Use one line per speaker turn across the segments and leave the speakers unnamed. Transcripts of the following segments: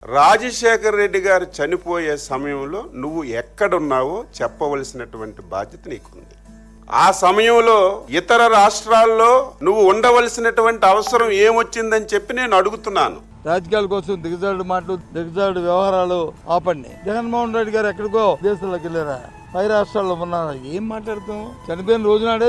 రాజశేఖర్ రెడ్డి గారు చనిపోయే సమయంలో నువ్వు ఎక్కడున్నావో చెప్పవలసినటువంటి బాధ్యత నీకుంది. ఆ సమయంలో ఇతర రాష్ట్రాల్లో నువ్వు ఉండవలసినటువంటి అవసరం ఏమొచ్చిందని చెప్పి నేను అడుగుతున్నాను.
రాజకీయాల కోసం దిగజాడు మాటలు, దిగజాడు వ్యవహారాలు ఆపండి. జగన్మోహన్ రెడ్డి గారు ఎక్కడికో దేశాలకు వెళ్ళారా, పై రాష్ట్రాల్లో ఉన్నారా? ఏం మాట్లాడుతాం? చనిపోయిన రోజునాడే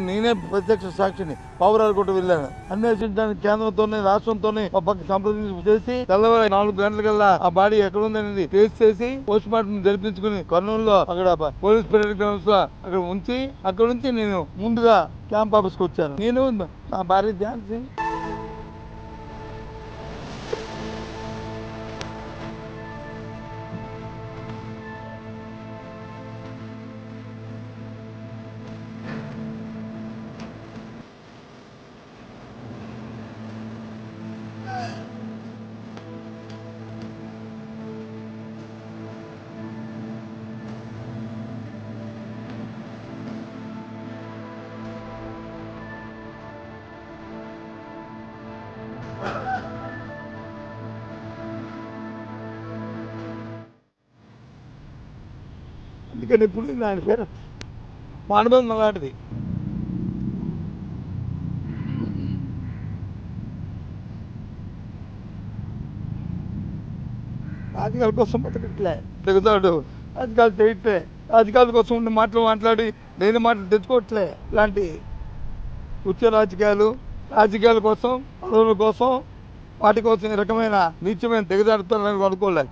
నేనే ప్రత్యక్ష సాక్షిని పావురాలు కూడా వెళ్ళాను. అన్వేషించడానికి కేంద్రంతోనే రాష్ట్రంతోనే ఒక పక్క సంప్రదించి చేసి తెల్లవారు 4 గంటలకల్లా ఆ బాడీ ఎక్కడ ఉందనేది ట్రేస్ చేసి పోస్ట్ మార్టం జరిపించుకుని కర్నూలులో అక్కడ పోలీస్ పరేడ్ గ్రౌండ్స్ లో అక్కడ ఉంచి అక్కడ నుంచి నేను ముందుగా క్యాంప్ ఆఫీస్కి వచ్చాను. నేను నా భార్య ఝాన్సీ. అందుకని ఇప్పుడు ఆయన పేరు మానబంధం లాంటిది. రాజకీయాల కోసం బతకట్లే, దిగుతాడు రాజకీయాలు చేయట్లే, రాజకీయాల కోసం ఉండే మాటలు మాట్లాడి లేని మాటలు తెచ్చుకోవట్లే. ఇలాంటి ఉచ్చ రాజకీయాల కోసం పదవుల కోసం వాటి కోసం ఈ రకమైన నీచమైన దిగజారుతారని అనుకోలేదు.